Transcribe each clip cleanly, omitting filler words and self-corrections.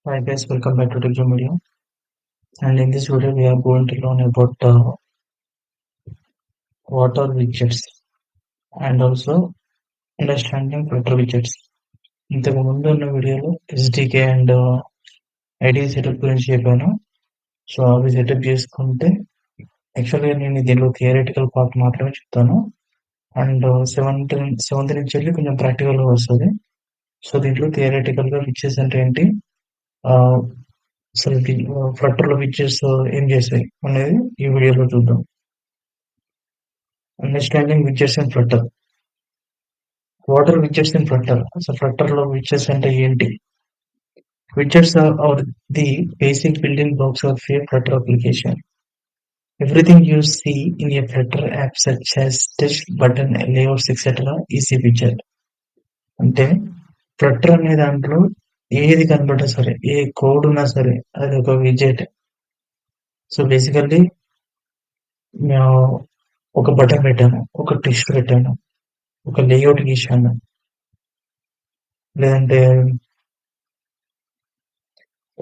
Hi guys, welcome back to Techno Media. And in this video, we are going to learn about what are widgets and also understanding Flutter widgets. ఇంతకు ముందు ఉన్న వీడియోలో SDK and ID setup గురించి చెప్పాను. So అవి setup చేసుకుంటే యాక్చువల్గా నేను దీనిలో థియరిటికల్ పార్ట్ మాత్రమే చెప్తాను. అండ్ సెవెంత్ నుంచి వెళ్ళి కొంచెం ప్రాక్టికల్గా వస్తుంది. సో దీంట్లో థియరిటికల్గా విడ్జెట్స్ అంటే ఏంటి, అసలు ఫ్లట్టర్లో విడ్జెట్స్ ఏం చేస్తాయి అనేది ఈ వీడియోలో చూద్దాం. Understanding widgets in Flutter. What are widgets in Flutter? అసలు ఫ్లట్టర్ లో విడ్జెట్స్ అంటే ఏంటి? Widgets are the basic building blocks of a Flutter application. Everything you see in a Flutter app such as text, button, layouts, etc. is a widget. అంటే Flutter అనే దాంట్లో ఏది కనబడ్డా సరే, ఏ code ఉన్నా సరే అది ఒక విడ్జెట్. సో బేసికల్లీ ఒక బటన్ పెట్టాను, ఒక టెక్స్ట్ పెట్టాను, ఒక లేఅవుట్ గీసాను, లేదంటే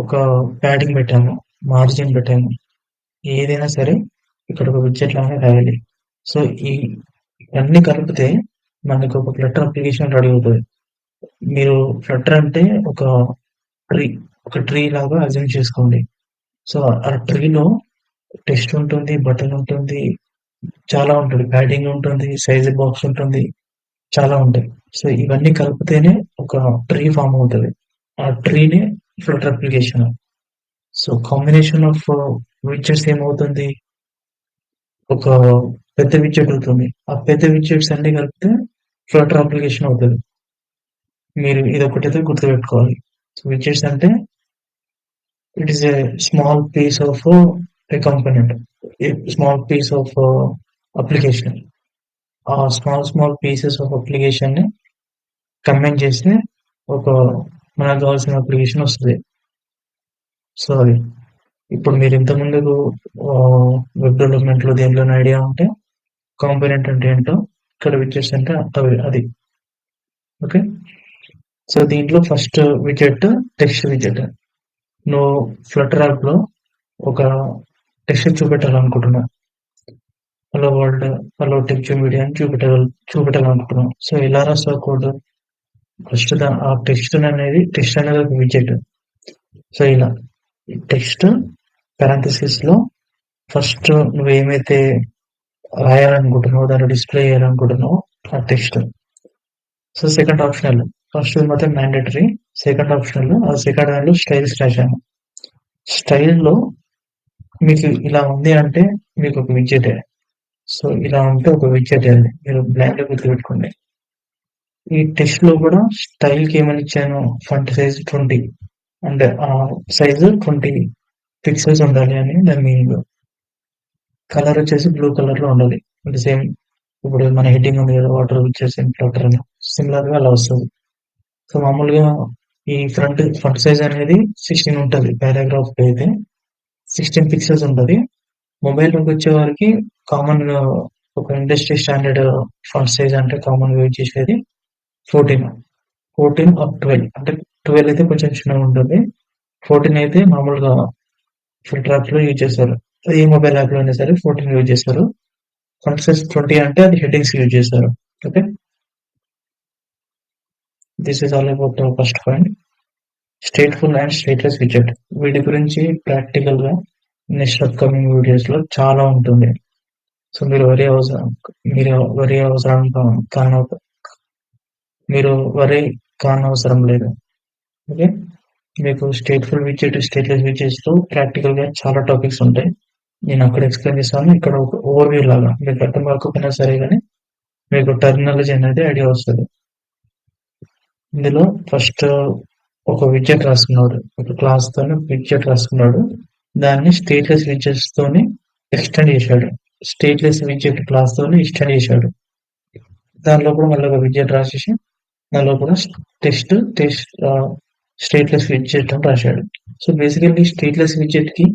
ఒక ప్యాడింగ్ పెట్టాను, మార్జిన్ పెట్టాను, ఏదైనా సరే ఇక్కడ ఒక విడ్జెట్ లాగా రాయాలి. సో ఇవన్నీ కలిపితే మనకు ఒక ఫ్లట్టర్ అప్లికేషన్ రెడీ అవుతుంది. మీరు ఫ్లట్టర్ అంటే ఒక ట్రీ లాగా అజ్యూమ్ చేసుకోండి. సో ఆ ట్రీలో టెక్స్ట్ ఉంటుంది, బటన్ ఉంటుంది, చాలా ఉంటుంది, ప్యాడింగ్ ఉంటుంది, సైజ్ బాక్స్ ఉంటుంది, చాలా ఉంటాయి. సో ఇవన్నీ కలిపితేనే ఒక ట్రీ ఫామ్ అవుతుంది. ఆ ట్రీనే flutter application. So combination of widgets ఏమవుతుంది, ఒక పెద్ద విడ్జెట్ అవుతుంది. ఆ పెద్ద విడ్జెట్స్ అన్ని కలిపితే ఫ్లట్టర్ అప్లికేషన్ అవుతుంది. మీరు ఇదొకటైతే గుర్తుపెట్టుకోవాలి. విడ్జెట్స్ అంటే it is a small piece of a component, a small piece of application. ఆ స్మాల్ పీసెస్ ఆఫ్ అప్లికేషన్ ని కంబైన్ చేస్తే ఒక మనకు కావాల్సిన అప్లికేషన్ వస్తుంది. సో అది ఇప్పుడు మీరు ఇంత ముందుకు వెబ్ డెవలప్మెంట్ లో దేనిలోని ఐడియా ఉంటే కాంపోనెంట్ అంటే ఏంటో, ఇక్కడ విడ్జెట్స్ అంటే అది. ఓకే, సో దీంట్లో ఫస్ట్ విడ్జెట్ టెక్స్ట్ విడ్జెట్. నువ్వు ఫ్లట్టర్ యాప్ లో ఒక టెక్స్ట్ చూపెట్టాలనుకుంటున్నా, hello world, hello tech media అని చూపెట్టాలనుకుంటున్నాం. సో ఎలా రాస్తావు కోడ్? ఫస్ట్ ఆ టెక్స్ట్ అనేది ఒక విడ్జెట్. సో ఇలా టెక్స్ట్ పారాంథసిస్ లో ఫస్ట్ నువ్వు ఏమైతే రాయాలనుకుంటున్నావు, దాన్ని డిస్ప్లే చేయాలనుకుంటున్నావు ఆ text. So second optional, first మాత్రం మ్యాండేటరీ, సెకండ్ ఆప్షనల్. ఆ సెకండ్ దానిలో స్టైల్స్ రాశాను. స్టైల్లో మీకు ఇలా ఉంది అంటే మీకు ఒక విడ్జెట్. సో ఇలా ఉంటే ఒక విడ్జెట్ అది, మీరు బ్లాంక్ గుర్తుపెట్టుకోండి. ఈ టెక్స్ట్ లో కూడా స్టైల్ కి ఏమని ఇచ్చాను, ఫంట్ సైజ్ 20 అండ్ సైజు 20 పిక్సెల్స్ ఉండాలి అని దాని మీనింగ్. కలర్ వచ్చేసి బ్లూ కలర్ లో ఉండాలి. అంటే సేమ్ ఇప్పుడు మన హెడ్డింగ్ ఉంది కదా, వాటర్ విడ్జెట్స్ ఇన్ ఫ్లట్టర్ అని, సిమిలర్ గా అలా వస్తుంది. సో మామూలుగా ఈ ఫ్రంట్ సైజ్ అనేది 16 ఉంటుంది, పారాగ్రాఫ్ అయితే 16 పిక్సెల్స్ ఉంటుంది. మొబైల్ లోకి వచ్చే వారికి కామన్ గా ఒక ఇండస్ట్రీ స్టాండర్డ్ ఫంట్ సైజ్ అంటే కామన్ గా యూజ్ చేసేది 14 ఆఫ్ 12. అంటే 12 అయితే కొంచెం చిన్నగా ఉంటుంది, 14 అయితే మామూలుగా ఫిల్టర్ యాప్ లో యూజ్ చేస్తారు. ఏ మొబైల్ యాప్ లో అయినా సరే 14 యూజ్ చేస్తారు. ఫంట్ సైజ్ 20 అంటే అది హెడ్డింగ్స్ యూజ్ చేస్తారు. Okay, this is all about first point. Stateful and stateless widget, వీటి గురించి ప్రాక్టికల్ గా నెక్స్ట్ అప్కమింగ్ వీడియోస్ లో చాలా ఉంటుంది. సో మీరు వరి అవసరం కానవసరం లేదు. ఓకే, మీకు స్టేట్ఫుల్ విడ్జెట్, స్టేట్లెస్ విడ్జెట్స్ లో ప్రాక్టికల్ గా చాలా టాపిక్స్ ఉంటాయి. నేను అక్కడ ఎక్స్ప్లెయిన్ చేస్తాను, ఇక్కడ ఒక ఓవర్వ్యూ లాగా మీకు అర్థం కాకపోయినా సరే కానీ మీకు టర్మినాలజీ అనేది ఐడియా వస్తుంది. ఇందులో ఫస్ట్ ఒక విడ్జెట్ రాసుకున్నాడు, ఒక క్లాస్ తోని విడ్జెట్ రాసుకున్నాడు, దాన్ని స్టేట్లెస్ విడ్జెట్స్ తోని ఎక్స్టెండ్ చేశాడు. స్టేట్లెస్ విడ్జెట్ క్లాస్ తోని ఎక్స్టెండ్ చేశాడు. దానిలో కూడా మళ్ళీ ఒక విడ్జెట్ రాసేసి దానిలో కూడా టెక్స్ట్ స్టేట్లెస్ విడ్జెట్ అని రాశాడు. సో బేసికల్లీ స్టేట్లెస్ విడ్జెట్ కి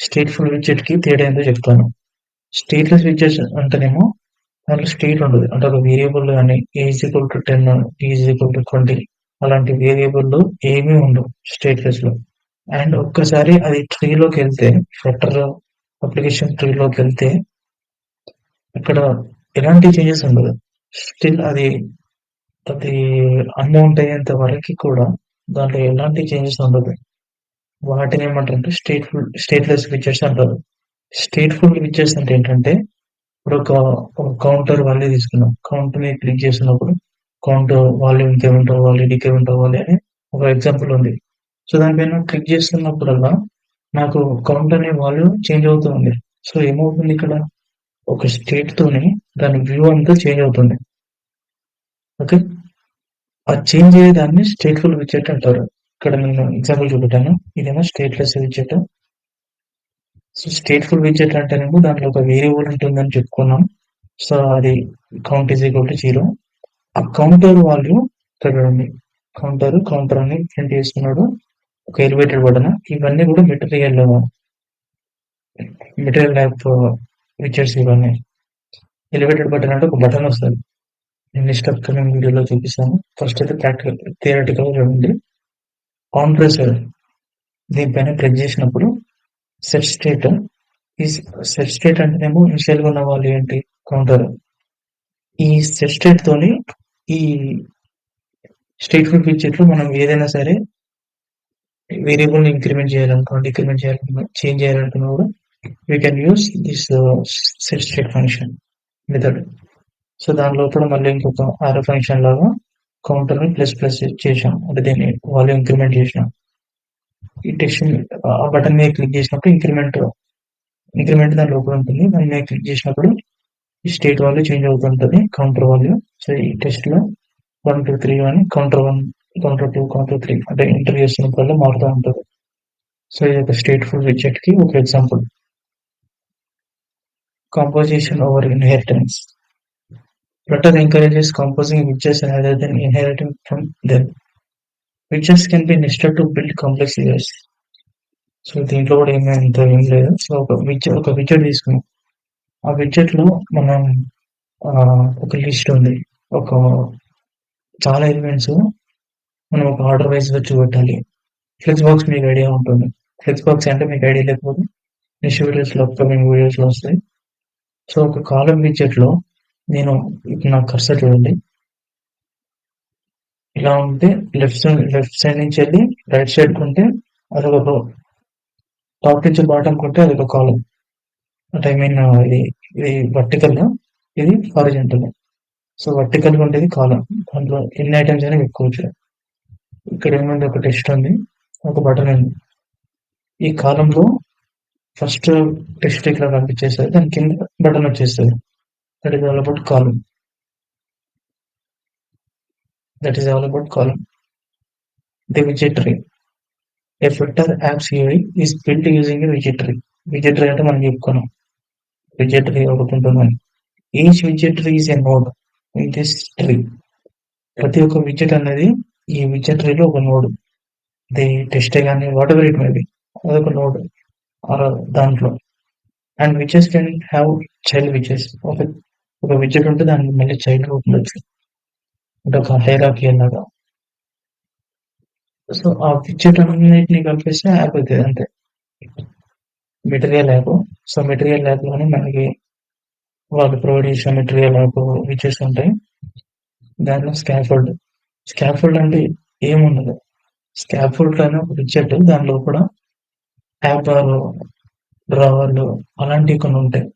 స్టేట్ఫుల్ విడ్జెట్ కి తేడా ఏంటో చెప్తాను. స్టేట్లెస్ విడ్జెట్ అంటేనేమో దాంట్లో స్టేట్ ఉండదు. అంటే ఒక వేరియబుల్ కానీ is equal to 10, is equal to 20 అలాంటి వేరియబుల్ ఏమీ ఉండవు స్టేట్లెస్ లో. అండ్ ఒక్కసారి అది ట్రీలోకెళ్తే ఫ్లటర్ అప్లికేషన్ ట్రీలోకెళ్తే అక్కడ ఎలాంటి చేంజెస్ ఉండదు. స్టిల్ అది అన్‌మౌంట్ అయ్యేంత వరకి కూడా దాంట్లో ఎలాంటి చేంజెస్ ఉండదు. వాటినేమంటారంటే స్టేట్‌లెస్ ఫీచర్స్ అంటారు. స్టేట్‌ఫుల్ ఫీచర్స్ అంటే ఏంటంటే ఇప్పుడు ఒక కౌంటర్ వాల్యూ తీసుకున్నాం. కౌంట్‌ని క్లిక్ చేసినప్పుడు కౌంట్ వాల్యూ ఇంక్రిమెంట్ అవ్వాలి, డిక్రిమెంట్ అవ్వాలి అని ఒక ఎగ్జాంపుల్ ఉంది. సో, దానిపైన క్లిక్ చేస్తున్నప్పుడల్లా నాకు కౌంట్ అనే వాల్యూ చేంజ్ అవుతూ ఉంది. సో, ఏమవుతుంది ఇక్కడ ఒక స్టేట్‌తోని దాని వ్యూ అంతా చేంజ్ అవుతుంది. ఓకే. ఆ చేంజ్ అయ్యేదాన్ని స్టేట్‌ఫుల్ విడ్జెట్ అంటారు. ఇక్కడ నేను ఎగ్జాంపుల్ చూపెట్టాను. ఇదేమో stateless widget. So, stateful widget అంటేనేమో దాంట్లో ఒక వేరియబుల్ ఉంటుందని చెప్పుకున్నాం. సో, అది కౌంట్ ఈజ్ ఈక్వల్ టు 0. ఆ కౌంటర్ వాల్యూ ఇక్కడ ఉంది. కౌంటర్ అని ప్రింట్ చేస్తున్నాడు. ఒక ఎలివేటెడ్ బటన్. ఇవన్నీ కూడా మెటీరియల్ ల్యాబ్ ఫీచర్స్ ఇవన్నీ. ఎలివేటెడ్ బటన్ అంటే ఒక బటన్ వస్తది. నేను నెక్స్ట్ అప్‌కమింగ్ వీడియోలో చూపిస్తాను. ఫస్ట్ అయితే థియరటికల్‌గా చూడండి. కాంప్రెసర్ దీనిపైన క్లిక్ చేసినప్పుడు సెట్ స్టేట్ ఈ సెట్ స్టేట్ అంటేనేమో ఇనిషియల్‌గా ఉన్న వాల్యూ ఏంటి? కౌంటర్. ఈ సెట్ స్టేట్ తోని ఈ స్టేట్‌ఫుల్ ఫీచర్‌లో మనం ఏదైనా సరే వేరియబుల్‌ని ఇంక్రిమెంట్ చేయాలనుకున్నా, డిక్రిమెంట్ చేయాలనుకున్నా, చేంజ్ చేయాలనుకున్నా కూడా we can use this set state function method. So, దాని లోపల మళ్ళీ ఇంకొక యారో ఫంక్షన్ లాగా కౌంటర్‌ని ప్లస్ చేశాం. అంటే దీన్ని వాల్యూ ఇంక్రిమెంట్ చేసినాం. ఈ టెక్స్ట్ ఆ బటన్ మీద క్లిక్ చేసినప్పుడు ఇంక్రిమెంట్ దాని లోపల ఉంటుంది. దాని మీద క్లిక్ చేసినప్పుడు ఈ స్టేట్ వాల్యూ చేంజ్ అవుతుంటది. Counter value. సో, ఈ టెస్ట్‌లో 1, 2, 3 అని కౌంటర్ 1, కౌంటర్ 2, కౌంటర్ 3 అంటే ఎంటర్ చేస్తున్నప్పుడల్లా మారుతా ఉంటది. సో, ఇది ఒక స్టేట్‌ఫుల్ విడ్జెట్‌కి ఒక example. Composition over inheritance. Flutter encourages composing widgets rather than inheriting from them. Widgets can be nested to build complex layers. So, దీంట్లో కూడా ఏం లేదు. సో, ఒక విడ్జెట్ తీసుకున్నాం. ఆ విడ్జెట్‌లో మనం ఒక లిస్ట్ ఉంది. ఒక చాలా ఎలిమెంట్స్ మనం ఒక ఆర్డర్ వైస్‌గా చూపెట్టాలి. ఫ్లెక్స్ బాక్స్ మీకు ఐడియా ఉంటుంది. ఫ్లెక్స్ బాక్స్ అంటే మీకు ఐడియా లేకపోతే నెక్స్ట్ వీడియోస్‌లో అప్‌కమింగ్ వీడియోస్‌లో వస్తాయి. సో, ఒక కాలమ్ విడ్జెట్‌లో నేను ఇప్పుడు నా కర్సర్ చూడండి. ఇలా ఉంటే లెఫ్ట్ సైడ్ నుంచి వెళ్ళి రైట్ సైడ్ కొంటే అదొక రో. టాప్ నుంచి బాటమ్ కొంటే అదొక కాలమ్. అంటే ఐ మీన్ ఇది వర్టికల్, ఇది హారిజాంటల్. సో, వర్టికల్ గా ఉండేది కాలమ్. దాంట్లో ఎన్ని ఐటమ్స్ అయినా పెట్టుకోవచ్చు. ఇక్కడ ఏముంది, ఒక టెక్స్ట్ ఉంది, ఒక బటన్ ఉంది. ఈ కాలంలో ఫస్ట్ టెక్స్ట్ ఇక్కడ కనిపించేస్తుంది, దాని కింద బటన్ వచ్చేస్తుంది. That is all about column. The విజెటరీ. A Flutter apps UI is built using a widgetry. Widgetry అంటే మనం చెప్పుకున్నాం. widgetry ఒకటి ఉంటుందని. Each widgetry is a node in this tree. ప్రతి ఒక్క విడ్జెట్ అనేది ఈ widgetryలో ఒక నోడ్. అది టెస్ట్ కానీ వాటెవర్ ఇట్ మే బి, అదొక నోడ్ దాంట్లో. And witches can have child witches. ఒక విడ్జెట్ ఉంటే దానికి మళ్ళీ చైల్డ్ ఉండొచ్చు. అంటే ఒక హైరార్కీ లాగా. సో, ఆ విడ్జెట్ అన్నిటిని కలిపేస్తే యాప్ అవుతుంది అంతే. Material app. సో, మెటీరియల్ యాప్‌లోనే మనకి వాళ్ళు ప్రొవైడ్ చేసిన మెటీరియల్ యాప్ విచెస్ ఉంటాయి. దాంట్లో స్కాఫోల్డ్ అంటే ఏముండదు. స్కాఫోల్డ్ అనే ఒక విడ్జెట్, దాని లోపల యాప్ బార్, డ్రావర్లు అలాంటివి కొన్ని ఉంటాయి.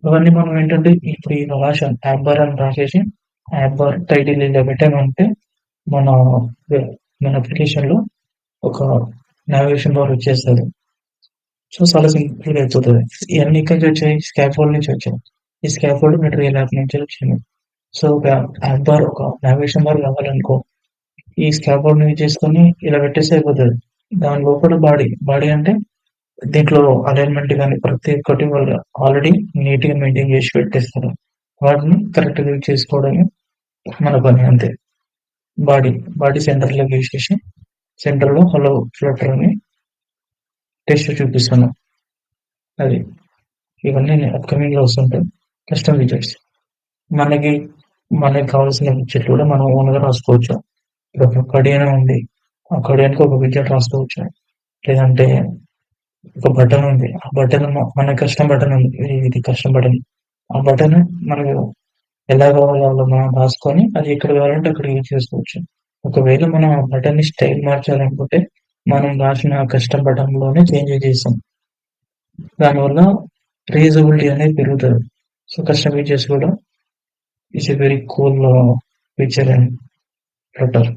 అవన్నీ మనం ఏంటంటే ఇప్పుడు ఇలా రాసాం, యాప్ బార్ అని రాసేసి యాప్ బార్ టైటిల్ ఇలా పెట్టామంటే మన మన అప్లికేషన్‌లో ఒక నావిగేషన్ బార్ వచ్చేస్తది. సో, చాలా సింపుల్‌గా అయిపోతది. ఇయన్నీ ఎక్కడి నుంచి వచ్చాయి? స్కాఫోల్డ్ నుంచి వచ్చాయి. ఈ స్కాఫోల్డ్ మెటీరియల్ యాప్ నుంచి వచ్చింది. సో, ఒక యాప్ బార్, ఒక నావిగేషన్ బార్ కావాలనుకో, ఈ స్కాఫోల్డ్‌ని యూజ్ చేసుకొని ఇలా పెట్టేస్తే అయిపోతది. దాని లోపల బాడీ అంటే దీంట్లో అలైన్‌మెంట్ గాని ప్రతి ఒక్కటి వాళ్ళు ఆల్రెడీ నీట్‌గా మెయింటైన్ చేసి పెట్టేస్తారు. వాటిని కరెక్ట్‌గా యూజ్ చేసుకోవడమే మన పని అంతే. బాడీ, సెంటర్‌లోకి యూజ్ సెంటర్‌లో హలో ఫ్లటర్ అని టెక్స్ట్ చూపిస్తాను. అది. ఇవన్నీ అప్‌కమింగ్‌లో వస్తుంటాయి. Custom widgets. మనకి మనకి కావాల్సిన విడ్జెట్ కూడా మనం ఓన్‌గా రాసుకోవచ్చు. ఇప్పుడు ఒక కడియానా ఉంది. ఆ కడియానికి ఒక విడ్జెట్ రాసుకోవచ్చు. లేదంటే ఒక బటన్ ఉంది. ఆ బటన్ మన కస్టమ్ బటన్ ఉంది. ఇది కస్టమ్ బటన్. ఆ బటన్ మనకు ఎలా కావాలో అలా మనం రాసుకొని అది ఎక్కడ కావాలంటే అక్కడ యూజ్ చేసుకోవచ్చు. ఒకవేళ మనం ఆ బటన్‌ని స్టైల్ మార్చాలనుకుంటే మనం రాసిన కస్టమ్ బటన్‌లోనే చేంజెస్ చేస్తాం. దానివల్ల రీయూజబిలిటీ అనేది పెరుగుతది. సో, కస్టమైజర్స్ కూడా it's a very cool feature and Flutter.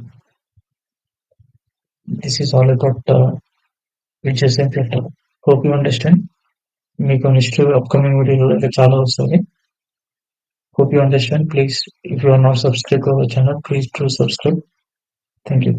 This is all about features in Flutter. Hope you understand. మీకు నెక్స్ట్ అప్‌కమింగ్ వీడియోలో ఇంకా చాలా వస్తది. Hope you understand. Please, if you are not subscribed to our channel, please do subscribe. Thank you.